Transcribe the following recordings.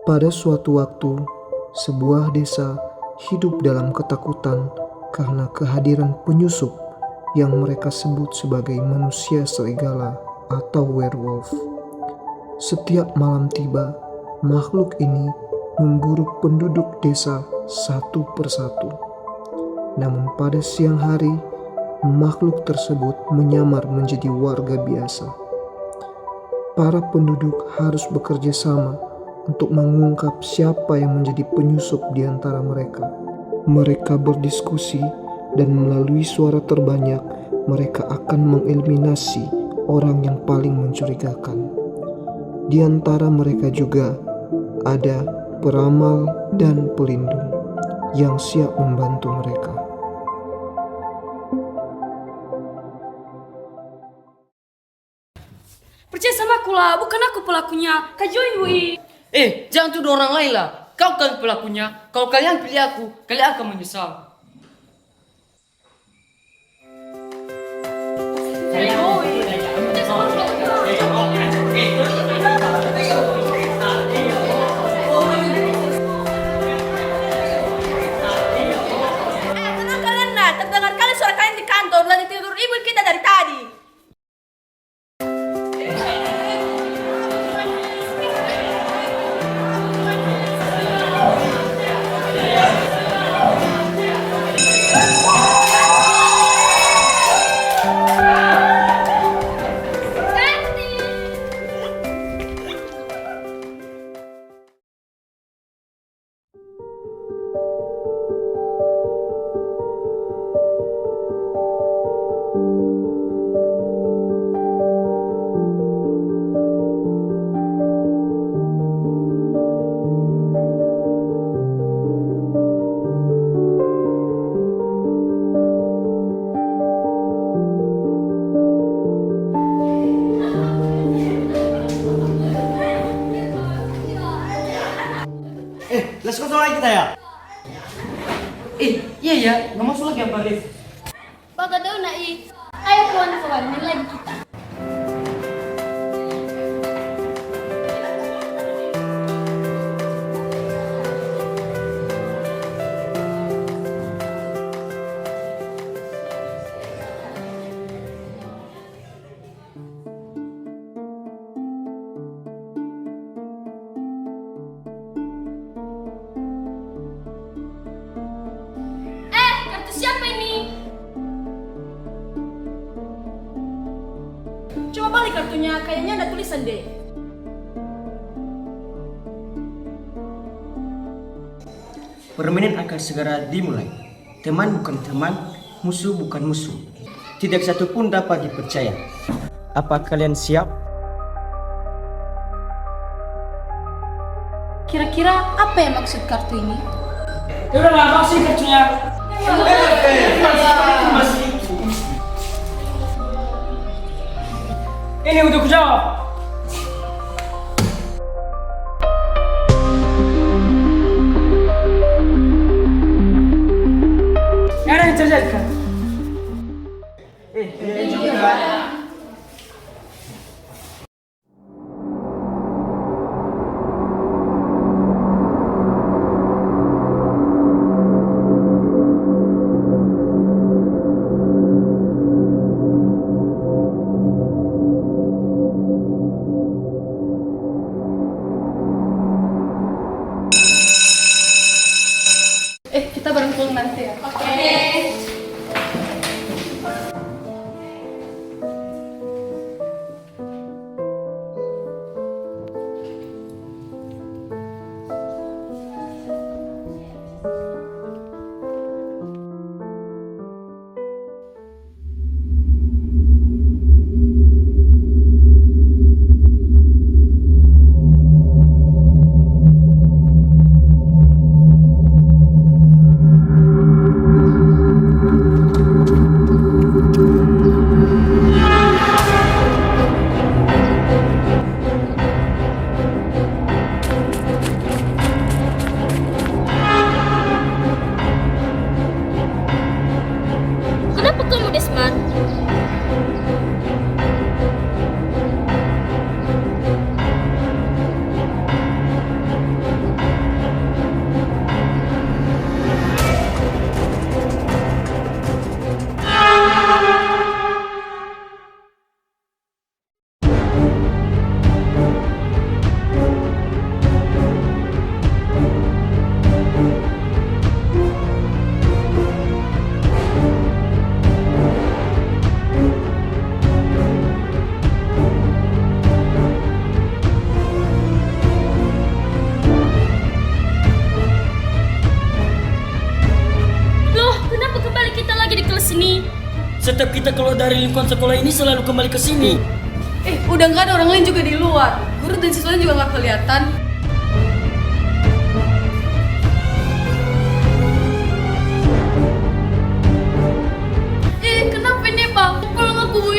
Pada suatu waktu, sebuah desa hidup dalam ketakutan karena kehadiran penyusup yang mereka sebut sebagai manusia serigala atau werewolf. Setiap malam tiba, makhluk ini memburu penduduk desa satu persatu. Namun pada siang hari, makhluk tersebut menyamar menjadi warga biasa. Para penduduk harus bekerja sama untuk mengungkap siapa yang menjadi penyusup di antara mereka. Mereka berdiskusi dan melalui suara terbanyak mereka akan mengeliminasi orang yang paling mencurigakan. Di antara mereka juga ada peramal dan pelindung yang siap membantu mereka. Percaya sama aku lah, bukan aku pelakunya. Kak Joy, Wui. Jangan tuduh orang lain lah. Kau kan pelakunya. Kalau kalian pilih aku, kalian akan menyesal. Tenang kalian nah, terdengar kali suara kalian di kantor. Lagi tidur ibu kita dari tadi. Let's go lagi kita ya. Iya ya, nggak masuk lagi apa Rif? Baga daw na ayaw po na sa wala lagi kita. Kartu siapa ini? Coba balik kartunya, kayaknya ada tulisan deh. Permainan akan segera dimulai. Teman bukan teman, musuh bukan musuh. Tidak satu pun dapat dipercaya. Apa kalian siap? Kira-kira apa yang maksud kartu ini? Udah lah, kasih kartunya. Ini untuk jawab. Ada yang terjadi kan? Kita bareng pulang nanti ya. Setiap kita keluar dari lingkungan sekolah ini selalu kembali ke sini. Udah nggak ada orang lain juga di luar. Guru dan siswanya juga nggak kelihatan. Kenapa ini bang? Pulang aku.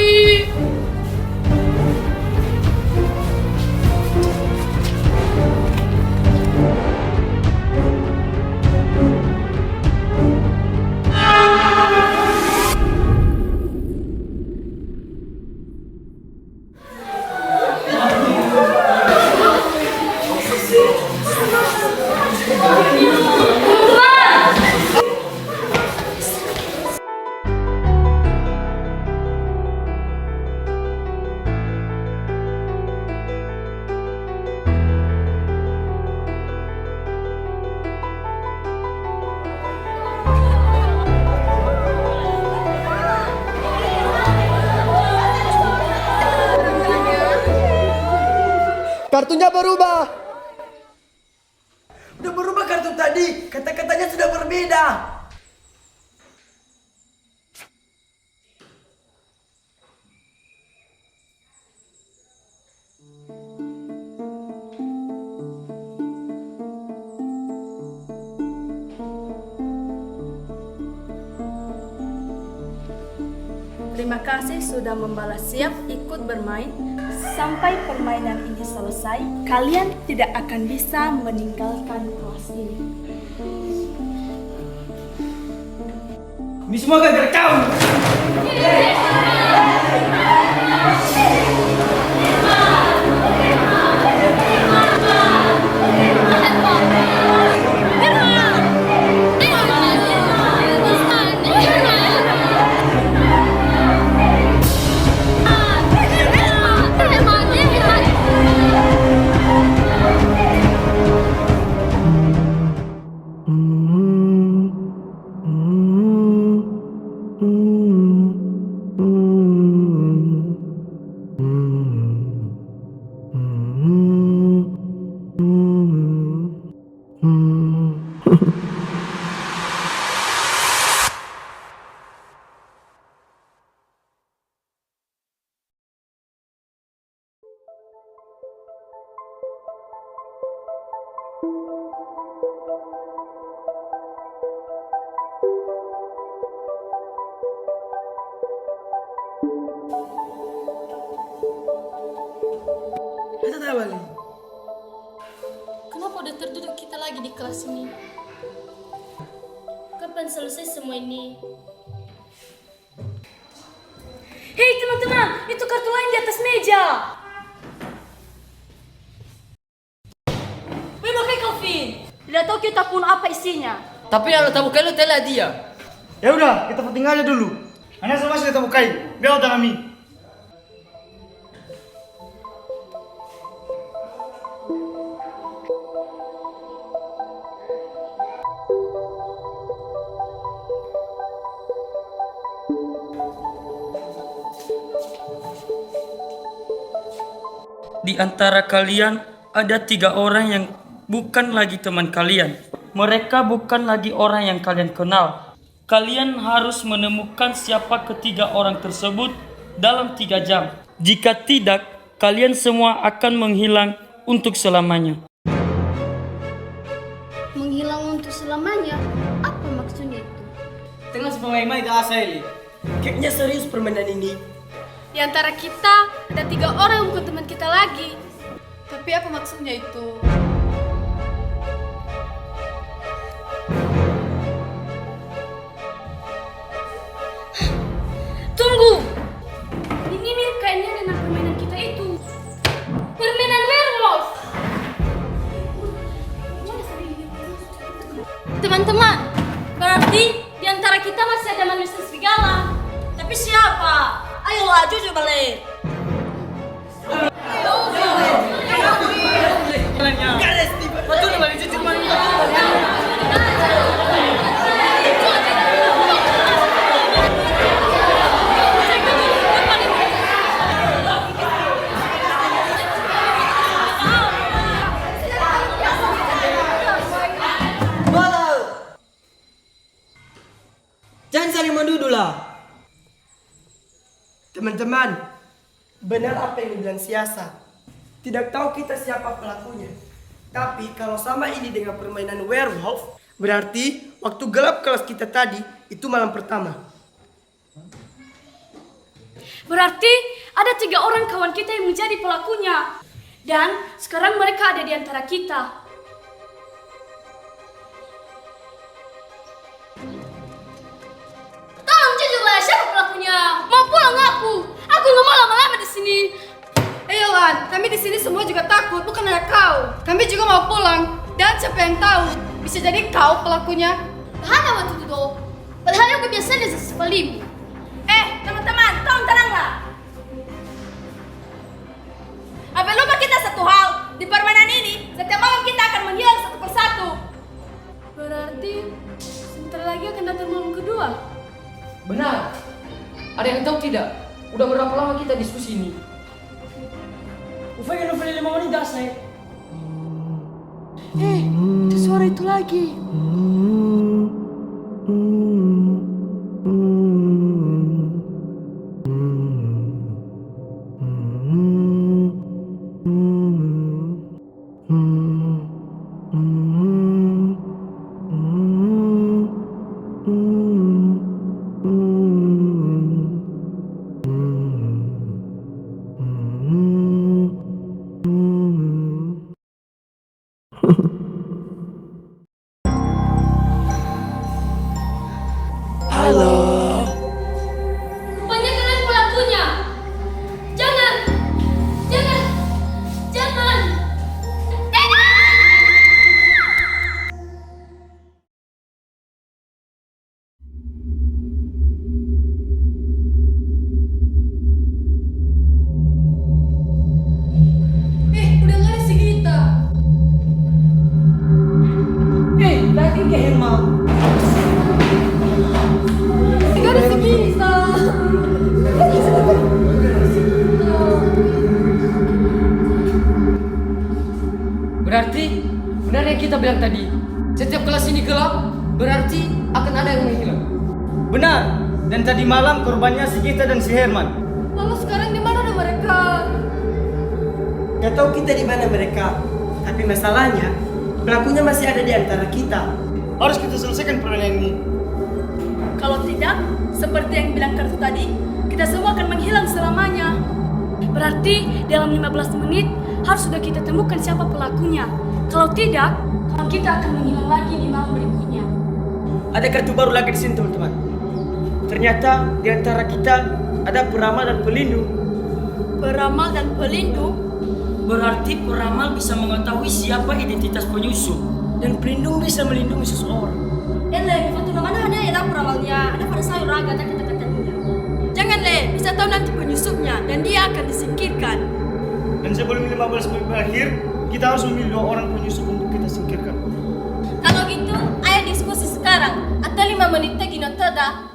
Kartunya berubah. Udah berubah kartu tadi, kata-katanya sudah berbeda. Terima kasih sudah membalas siap ikut bermain. Sampai permainan ini selesai, kalian tidak akan bisa meninggalkan kelas ini. Ini semua gara-gara kau. Kenapa udah terduduk kita lagi di kelas ini? Kapan selesai semua ini? Hei teman-teman, itu kartu lain di atas meja. Pakai Kelvin. Tidak tahu kita pun apa isinya. Tapi kalau tahu kalau telah dia. Ya udah, kita penting aja dulu. Anak semua sudah bukain. Biar utang kami. Di antara kalian ada 3 orang yang bukan lagi teman kalian. Mereka bukan lagi orang yang kalian kenal. Kalian harus menemukan siapa ketiga orang tersebut dalam 3 jam. Jika tidak, kalian semua akan menghilang untuk selamanya. Menghilang untuk selamanya? Apa maksudnya itu? Tengah sepemain-main ke asal. Kayaknya serius permainan ini. Di antara kita ada 3 orang yang bukan teman kita lagi. Tapi apa maksudnya itu? Tunggu! Ini mirip kayaknya dengan permainan kita itu. Permainan werewolf! Teman-teman, berarti di antara kita masih ada manusia serigala. Tapi siapa? Ayolah, jujur balik. Jangan saling menuduh lah. Teman-teman, benar apa yang dibilang Siasa. Tidak tahu kita siapa pelakunya. Tapi kalau sama ini dengan permainan werewolf, berarti waktu gelap kelas kita tadi itu malam pertama. Berarti ada 3 orang kawan kita yang menjadi pelakunya. Dan sekarang mereka ada di antara kita. Tolong jujurlah, siapa pelakunya? Mau pulang aku? Aku nggak mau lama-lama di sini. Lan, kami di sini semua juga takut, bukan hanya kau. Kami juga mau pulang. Dan siapa yang tahu, bisa jadi kau pelakunya. Bahana waktu itu doh. Padahal aku biasanya sesepalim. Teman-teman, tolong tenanglah. Apa lupa kita satu hal? Di permainan ini, setiap malam kita akan menghilang satu persatu. Berarti, sebentar lagi akan datang malam kedua. Benar. Ada yang tahu tidak? Udah berapa lama kita diskusi ini? Ufai novel 5 menit dah saya. Itu suara itu lagi. Rupanya kalian pelakunya. Jangan. Udah nggak ada si Gita. Lagi ke Herma. Nggak ada si Gita. Berarti benar yang kita bilang tadi. Setiap kelas ini gelap, berarti akan ada yang menghilang. Benar. Dan tadi malam korbannya si Gita dan si Herman. Lalu sekarang di mana mereka? Gak tahu kita di mana mereka. Tapi masalahnya, pelakunya masih ada di antara kita. Harus kita selesaikan permainan ini. Kalau tidak, seperti yang bilang kartu tadi, kita semua akan menghilang selamanya. Berarti dalam 15 menit harus sudah kita temukan siapa pelakunya. Kalau tidak, kawan kita akan menghilang lagi di malam berikutnya. Ada kartu baru lagi di sini teman-teman. Ternyata di antara kita ada peramal dan pelindung. Peramal dan pelindung. Berarti peramal bisa mengetahui siapa identitas penyusup. Dan pelindung bisa melindungi seseorang. Le, foto mana ada ya peramalnya? Ada pada sayur raga, ada kata-katanya. Jangan Le, bisa tahu nanti penyusupnya dan dia akan disingkirkan. Dan sebelum 15 menit berakhir, kita harus memilih 2 orang penyusup untuk kita singkirkan. Kalau gitu, ayo diskusi sekarang. Atau 5 menit lagi tada.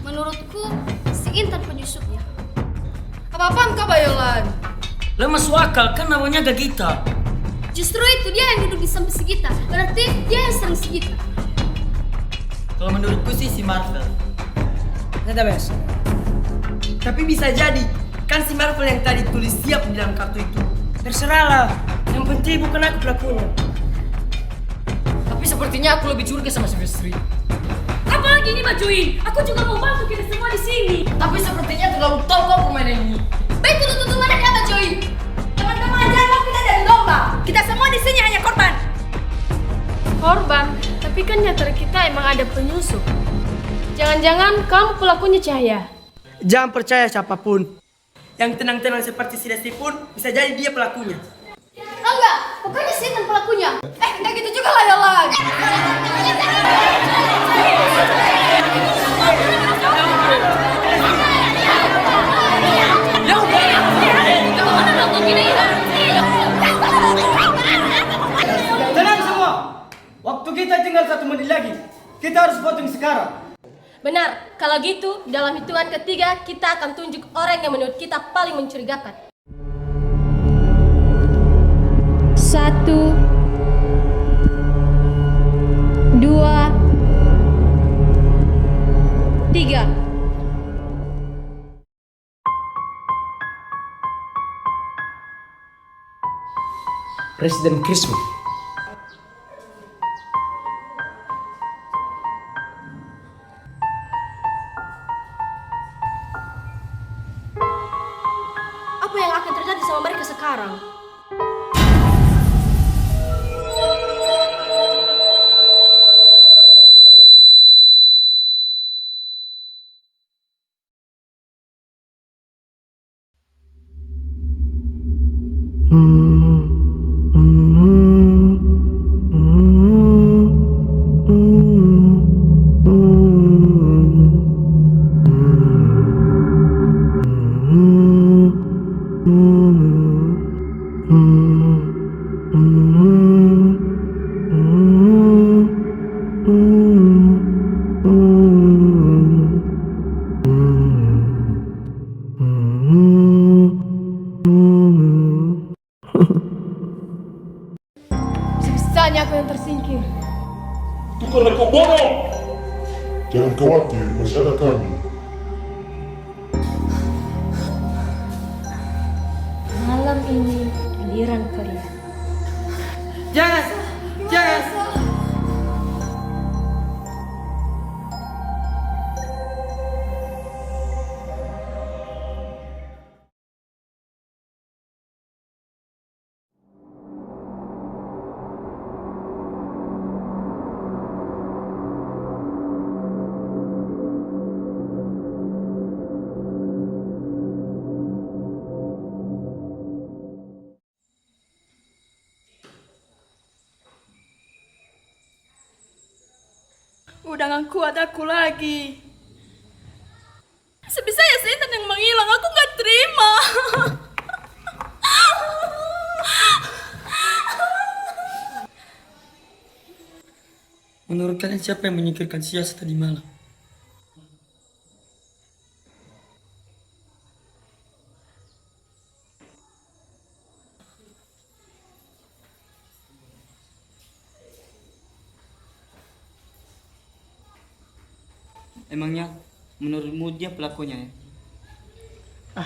Menurutku, si Intan penyusupnya. Apa-apaan kau Bayolan? Lah masuk akal kan namanya Gagita. Justru itu dia yang duduk di samping si Gita. Berarti dia yang serang si Gita. Kalau menurutku sih si Marvel. Tidak bes. Tapi bisa jadi, kan si Marvel yang tadi tulis siap di dalam kartu itu. Terserahlah, yang penting bukan aku pelakunya. Tapi sepertinya aku lebih curiga sama si Bestri. Apalagi ini bajuin? Aku juga mau bantu kita semua di sini. Tapi sepertinya terlalu tahu kau permainan ini. Baik, tutup mana dia Mbak Joy? Teman-teman, jangan mau kita dari domba. Kita semua di sini hanya korban. Korban? Tapi kan di antara kita emang ada penyusup. Jangan-jangan kamu pelakunya Cahaya? Jangan percaya siapapun. Yang tenang-tenang seperti si Desti pun bisa jadi dia pelakunya. Enggak, pokoknya si Intan pelakunya. Enggak gitu juga lah Yolan. Tenang semua. Waktu kita tinggal 1 menit lagi. Kita harus voting sekarang. Benar, kalau gitu dalam hitungan ketiga kita akan tunjuk orang yang menurut kita paling mencurigakan. 1, 2, 3. Presiden Krisma. Apa yang akan terjadi sama mereka sekarang? Bisa-bisanya aku yang tersingkir. Itu karena kau bodoh. Jangan khawatir, masih ada kami. Malam ini giliran kalian. Jangan! Jangan! Udah gak kuat aku lagi. Sebisanya si Intan yang menghilang, aku gak terima. Menurut kalian siapa yang menyingkirkan Sias tadi malam? Emangnya menurutmu dia pelakunya ya?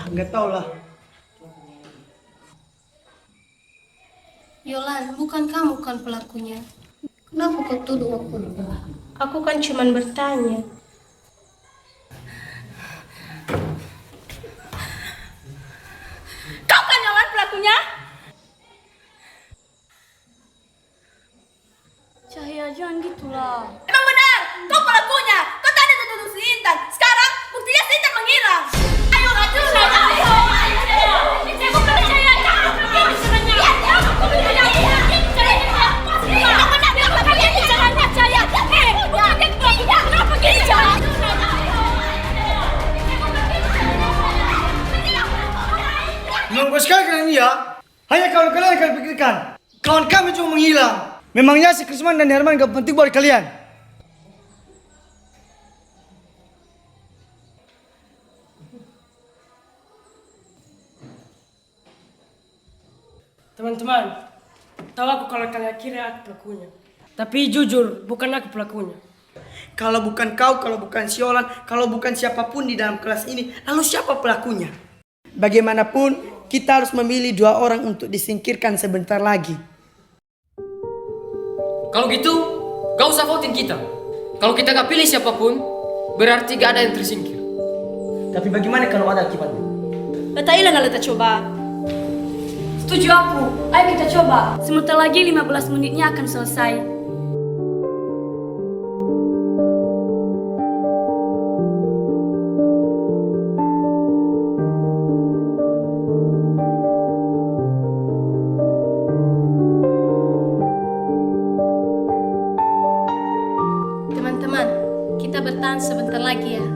Nggak tahu lah. Yolan, bukan kamu kan pelakunya. Kenapa kau tuduh aku? Aku kan cuman bertanya. Kau kan Yolan pelakunya? Cahaya, jangan gitulah. Emang benar, kau pelakunya. Kau tadi tuduh si Intan. Sekarang buktinya si Intan menghilang. Ayo, ayo, ayo. Saya mau percaya kamu. Lihat, aku percaya. Kenapa kalian jangan percaya? Kenapa kalian? Memang sekali kalian ya. Hanya kalau kalian akan pikirkan. Kawan kami cuma menghilang. Memangnya si Krisman dan Herman gak penting buat kalian? Teman-teman, tahu aku kalau kalian kira aku pelakunya. Tapi jujur, bukan aku pelakunya. Kalau bukan kau, kalau bukan si Yolan, kalau bukan siapapun di dalam kelas ini, lalu siapa pelakunya? Bagaimanapun, kita harus memilih 2 orang untuk disingkirkan sebentar lagi. Kalau gitu, gak usah voting kita. Kalau kita gak pilih siapapun, berarti gak ada yang tersingkir. Tapi bagaimana kalau ada akibatnya? Leta ilan leta coba. Setuju aku. Ayo kita coba. Sebentar lagi 15 menitnya akan selesai. Teman-teman, kita bertahan sebentar lagi ya.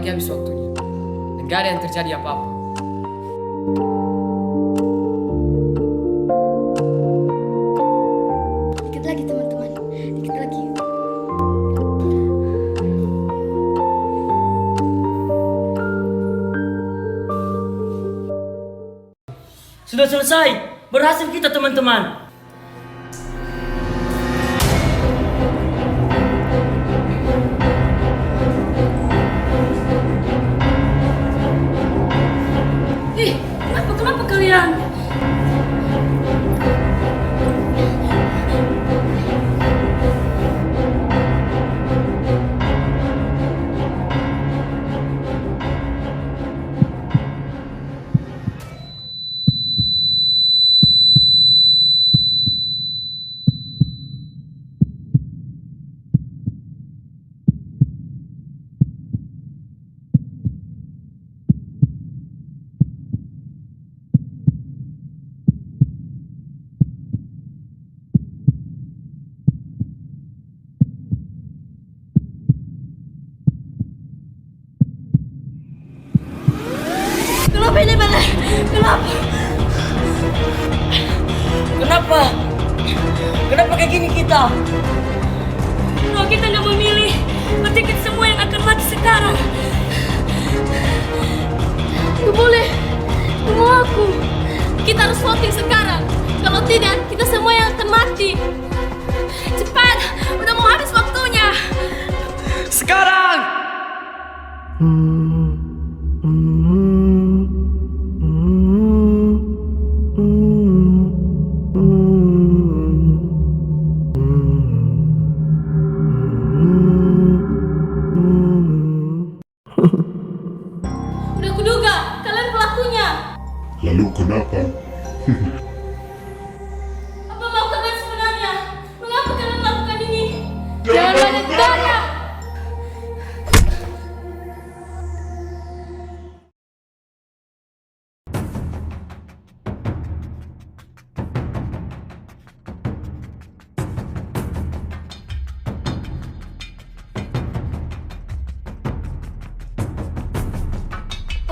lagi habis waktunya. Dan gak ada yang terjadi apa-apa. Dikit lagi teman-teman, dikit lagi. Sudah selesai. Berhasil kita teman-teman. Kenapa kalian? Kenapa ini balik? Kenapa? Kenapa? Kenapa kayak gini kita? Kalau kita nggak memilih, berarti kita semua yang akan mati sekarang. Nggak boleh. Tunggu aku. Kita harus voting sekarang. Kalau tidak, kita semua yang akan mati. Cepat, udah mau habis waktunya. Sekarang! Udah kuduga, kalian pelakunya. Lalu kenapa? Apa mau kalian sebenarnya? Mengapa kalian melakukan ini? Jangan banyak tanya.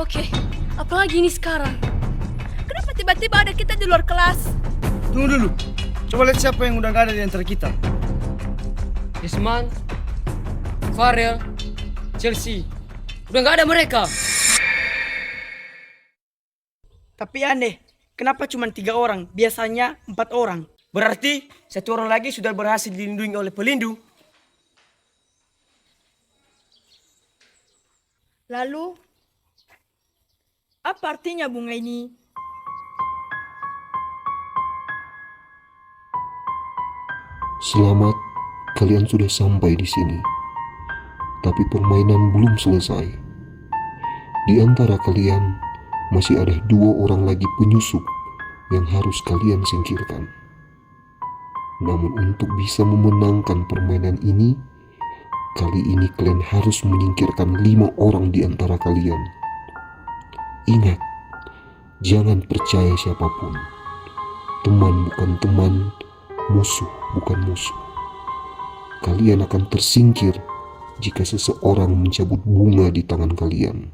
Oke, apalagi ini sekarang? Kenapa tiba-tiba ada kita di luar kelas? Tunggu dulu. Coba lihat siapa yang udah gak ada di antara kita. Isman, Farel, Chelsea. Udah gak ada mereka. Tapi aneh, kenapa cuma 3 orang? Biasanya 4 orang. Berarti 1 orang lagi sudah berhasil dilindungi oleh pelindung. Lalu, apa artinya bunga ini? Selamat, kalian sudah sampai di sini. Tapi permainan belum selesai. Di antara kalian masih ada 2 orang lagi penyusup yang harus kalian singkirkan. Namun untuk bisa memenangkan permainan ini, kali ini kalian harus menyingkirkan 5 orang di antara kalian. Ingat, jangan percaya siapapun. Teman bukan teman, musuh bukan musuh. Kalian akan tersingkir jika seseorang mencabut bunga di tangan kalian.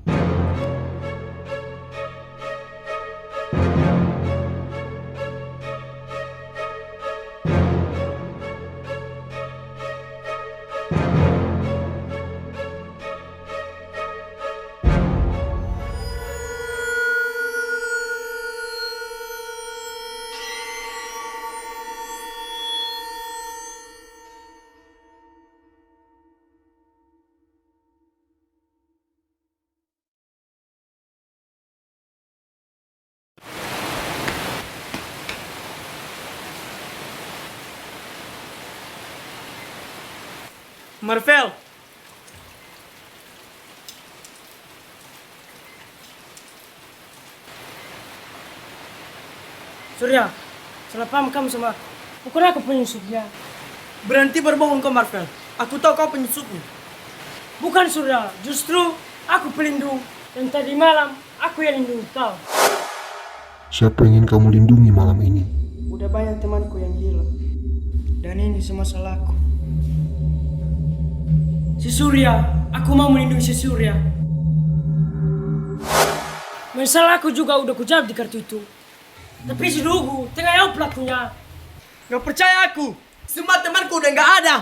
Marvel! Surya, salah paham kamu sama aku. Bukan aku penyusupnya. Berhenti berbohong kau Marvel. Aku tahu kau penyusupnya. Bukan Surya, justru aku pelindung. Dan tadi malam aku yang lindungi kau. Siapa yang ingin kamu lindungi malam ini? Udah banyak temanku yang hilang. Dan ini semua salahku. Si Surya, aku mau melindungi si Surya. Masalah aku juga udah kujawab di kartu itu. Tapi si Dugu, tengah yang pelakunya. Gak percaya aku. Semua temanku udah gak ada.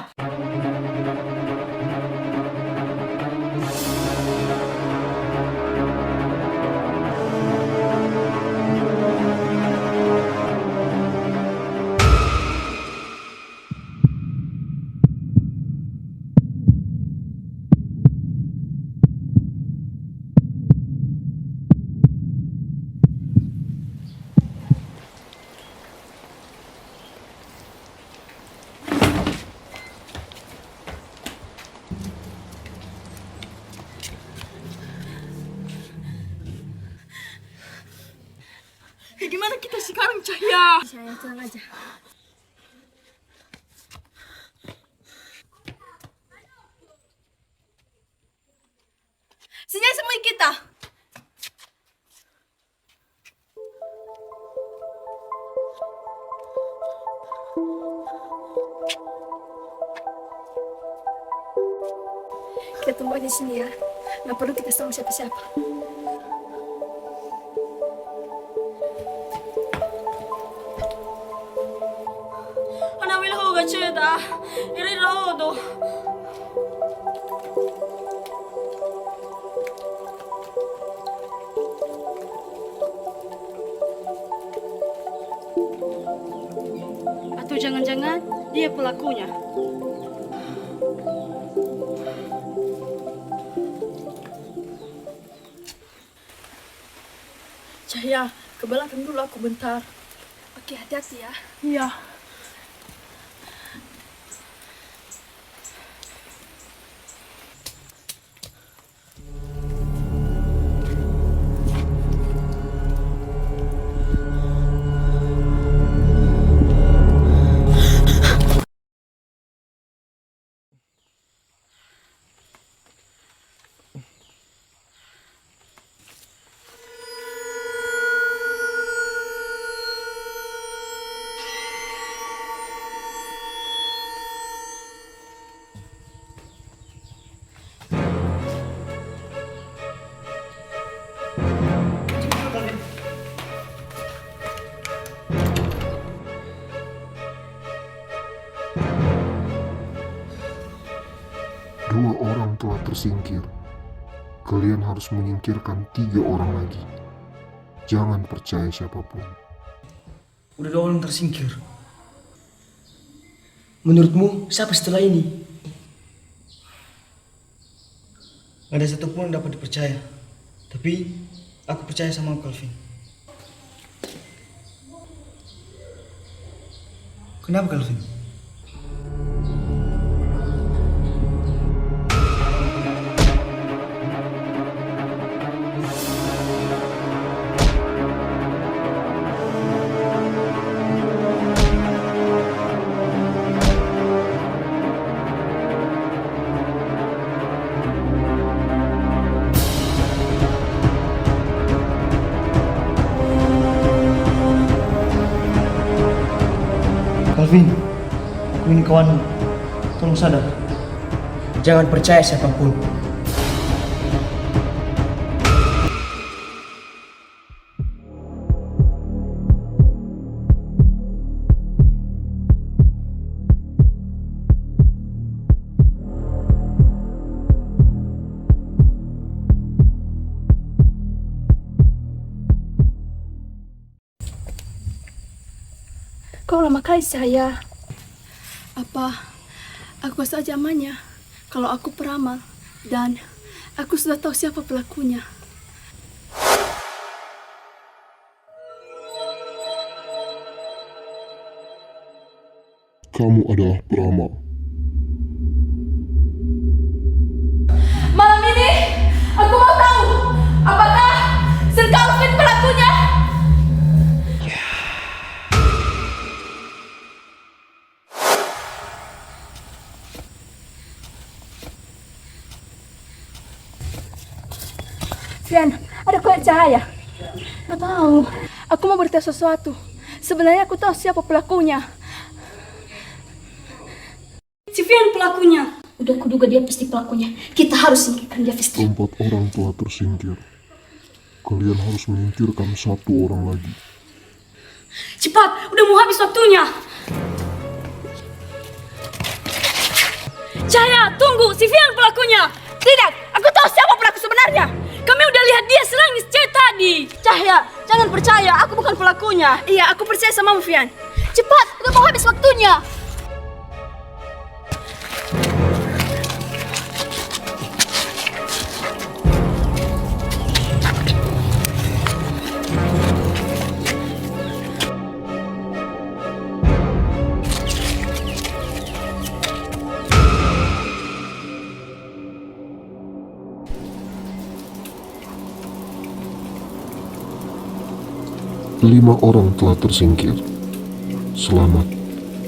Gimana kita sekarang, Cahya? Saya tenang aja. Sini semua kita. Kita tunggu aja sini ya. Nggak perlu kita sama siapa-siapa. Ana vill hugga Tjuda. Är det redo? Atau jangan-jangan dia pelakunya? Cahya, ke belakang dulu aku bentar. Oke, hati-hati ya. Iya. Dua orang telah tersingkir. Kalian harus menyingkirkan 3 orang lagi. Jangan percaya siapapun. Udah 2 orang tersingkir. Menurutmu siapa setelah ini? Gak ada satupun yang dapat dipercaya. Tapi aku percaya sama Calvin. Kenapa Calvin? Calvin, aku ini kawanmu. Tolong sadar. Jangan percaya siapapun. Kau lama kali saya. Apa? Aku saja amannya kalau aku peramal dan aku sudah tahu siapa pelakunya. Kamu adalah peramal. Malam ini aku mau tahu apakah Sir Calvin pelakunya? Fian, ada kuat cahaya. Gak tahu. Aku mau beritahu sesuatu. Sebenarnya aku tahu siapa pelakunya. Si Fian pelakunya. Udah kuduga dia pasti pelakunya. Kita harus singkirkan dia, Fisti. 4 orang telah tersingkir. Kalian harus menyingkirkan satu orang lagi. Cepat, udah mau habis waktunya. Cahaya, tunggu, si Fian pelakunya. Tidak, aku tahu siapa pelaku sebenarnya. Kami udah lihat dia serang si cewek tadi. Cahaya, jangan percaya, aku bukan pelakunya. Iya, aku percaya sama Fian. Cepat, udah mau habis waktunya. Lima orang telah tersingkir. Selamat,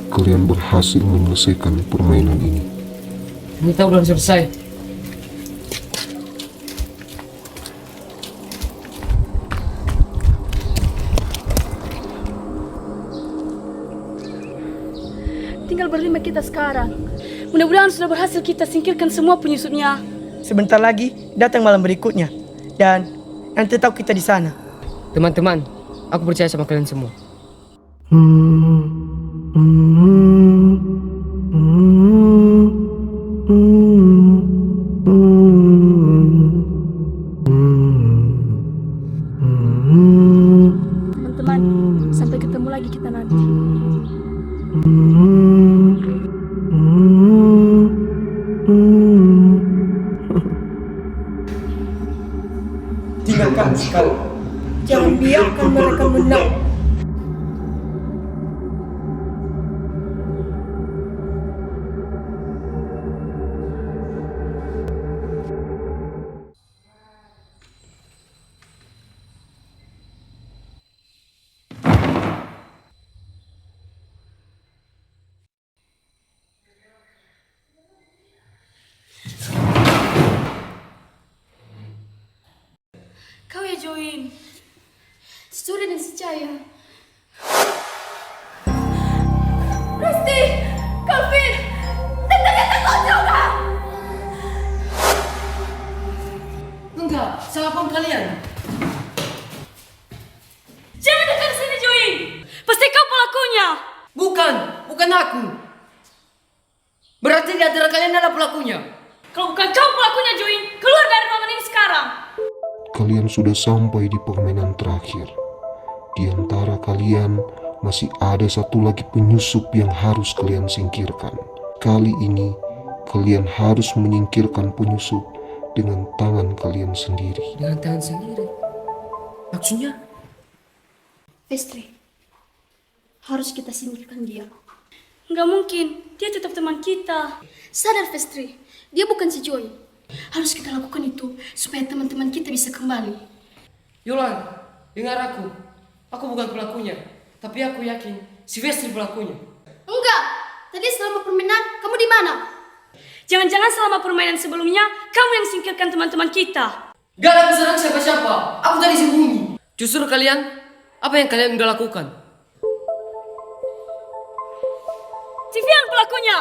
kalian berhasil menyelesaikan permainan ini. Kita belum selesai. Tinggal berlima kita sekarang. Mudah-mudahan sudah berhasil kita singkirkan semua penyusupnya. Sebentar lagi datang malam berikutnya. Dan nanti tahu kita di sana. Teman-teman, aku percaya sama kalian semua. Teman-teman, sampai ketemu lagi kita nanti. Tinggalkan sekali. Jangan biarkan mereka menang. Kau ya join. Si Suri dan si Cahaya. Resti, Calvin, dan ternyata kau juga. Enggak, salah paham kalian. Jangan dekat sini join. Pasti kau pelakunya. Bukan aku. Berarti di antara kalian adalah pelakunya. Kalau bukan kau pelakunya join, keluar dari ruangan ini sekarang. Kalian sudah sampai di permainan terakhir. Di antara kalian masih ada satu lagi penyusup yang harus kalian singkirkan. Kali ini kalian harus menyingkirkan penyusup dengan tangan kalian sendiri. Dengan tangan sendiri. Maksudnya? Vestri, harus kita singkirkan dia. Nggak mungkin, dia tetap teman kita. Sadar Vestri, dia bukan si Joy. Harus kita lakukan itu supaya teman-teman kita bisa kembali. Yolan, dengar aku. Aku bukan pelakunya, tapi aku yakin si Vestri pelakunya. Enggak, tadi selama permainan kamu di mana? Jangan-jangan selama permainan sebelumnya, kamu yang singkirkan teman-teman kita. Gak ada aku serang siapa-siapa. Aku tadi sembunyi. Justru kalian, apa yang kalian udah lakukan? Si Fian pelakunya.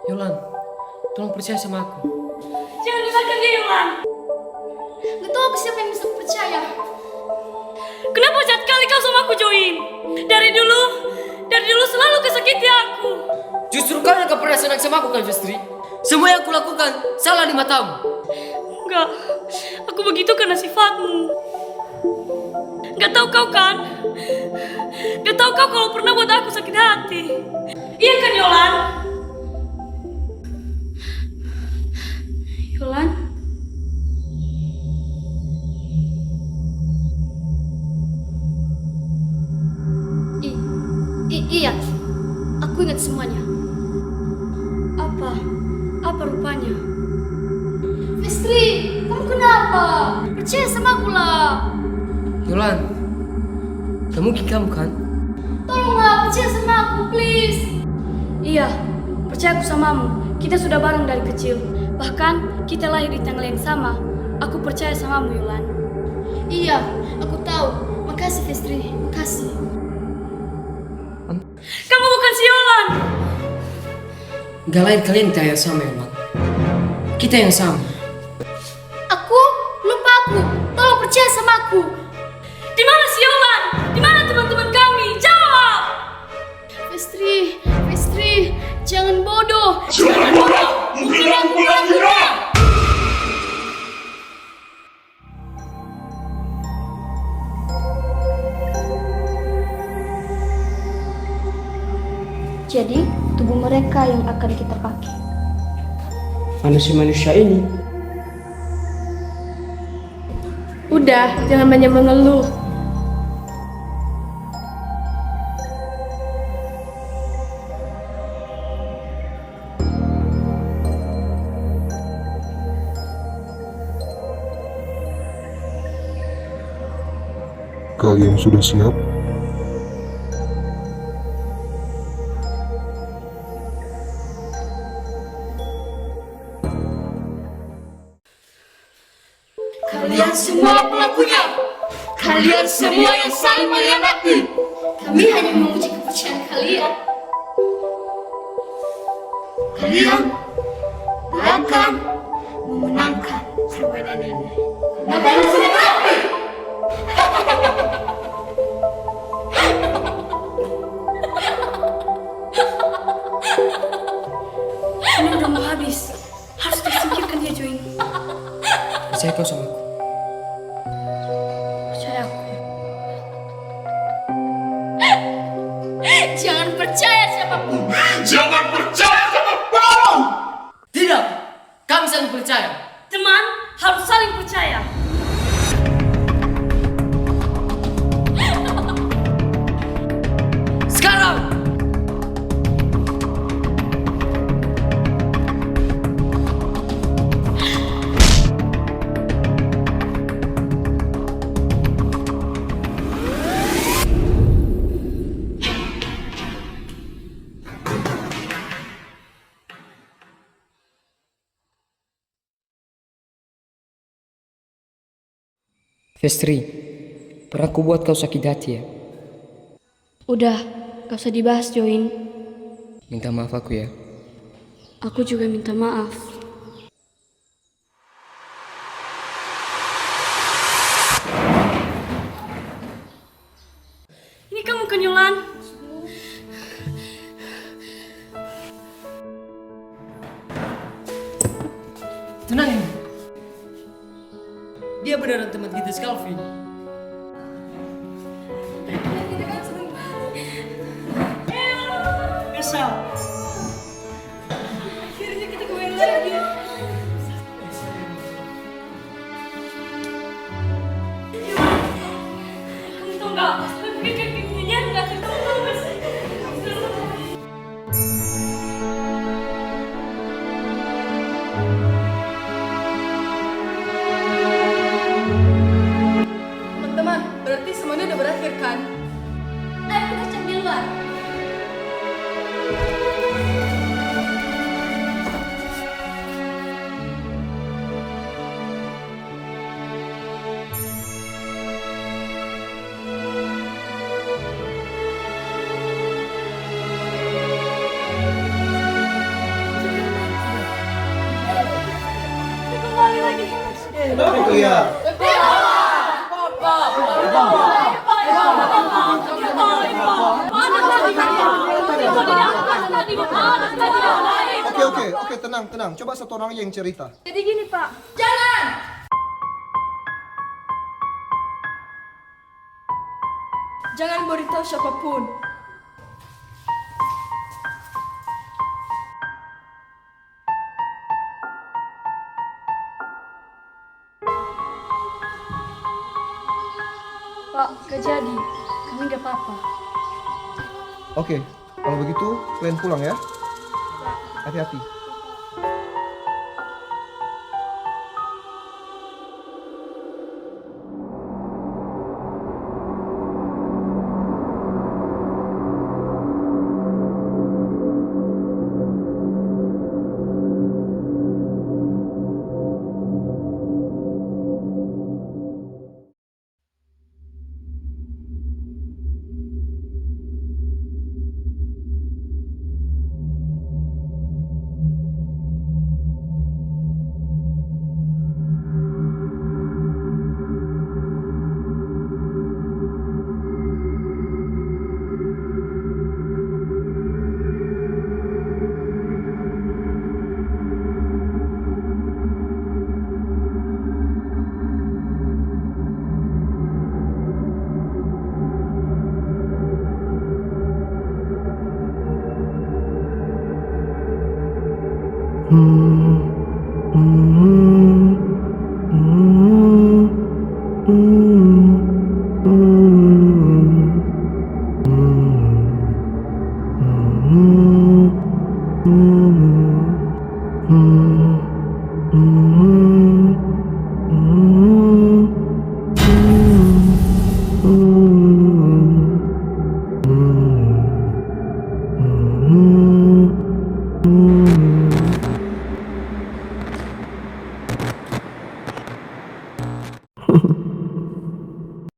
Yolan, tolong percaya sama aku. Jangan dengarkan dia, Yolan. Gak tahu aku siapa yang bisa percaya. Kenapa jahat kali kau sama aku, Join? Dari dulu selalu kesakiti aku. Justru kau yang gak pernah senang sama aku kan, Vestri? Semua yang aku lakukan salah di matamu. Enggak, aku begitu karena sifatmu. Gak tahu kau kan? Gak tahu kau kalau pernah buat aku sakit hati. Iya kan, Yolan? Yolan? Iya, aku ingat semuanya. Apa rupanya? Vestri, kamu kenapa? Percaya sama aku lah. Yolan, gak mungkin kamu kan? Tolonglah, percaya sama aku, please. Iya, percaya aku samamu. Kita sudah bareng dari kecil. Bahkan kita lahir di tanggal yang sama. Aku percaya samamu, Yolan. Iya, aku tahu. Makasih, Vestri. Makasih. Kamu bukan si Yolan. Gak lain kalian percaya sama Yolan. kita yang sama. Aku? Lupa aku. Tolong percaya sama aku. Di mana si Yolan? Di mana teman-teman kami? Jawab! Pestri, jangan bodoh. Jangan bodoh. Bukan aku pelakunya. Jadi, tubuh mereka yang akan kita pakai. Manusia-manusia ini. Udah, jangan banyak mengeluh. Kalian sudah siap? Kalian semua pelakunya. Kalian semua yang saling mengkhianati. Kami hanya menguji kepercayaan kalian. Kalian akan memenangkan permainan ini. Kenapa kalian sudah mati? Ini udah mau habis. Harus tersingkirkan dia, Join. Percaya kau sama aku. Percaya aku. Jangan percaya siapapun. Tidak, kami saling percaya. Teman harus saling percaya. Sekarang! Festri, pernah ku buat kau sakit hati ya? Udah, gak usah dibahas, Join. Minta maaf aku ya. Aku juga minta maaf. Ini kamu kan, Yolan? Tenang ini. Dia beneran teman kita Calvin. Kesal. Akhirnya kita kembali lagi. Kamu tau gak? Tapi kakinya gak ketemu. Teman-teman, berarti semuanya udah berakhir kan? Ayo kita cek di luar. Kembali lagi. Itu ya. Oke, tenang. Coba satu orang yang cerita. Jadi gini, Pak. Jangan beritahu siapapun. Pak, gak jadi. Kami gak apa-apa. Oke, kalau begitu kalian pulang ya. Hati-hati. Hmm.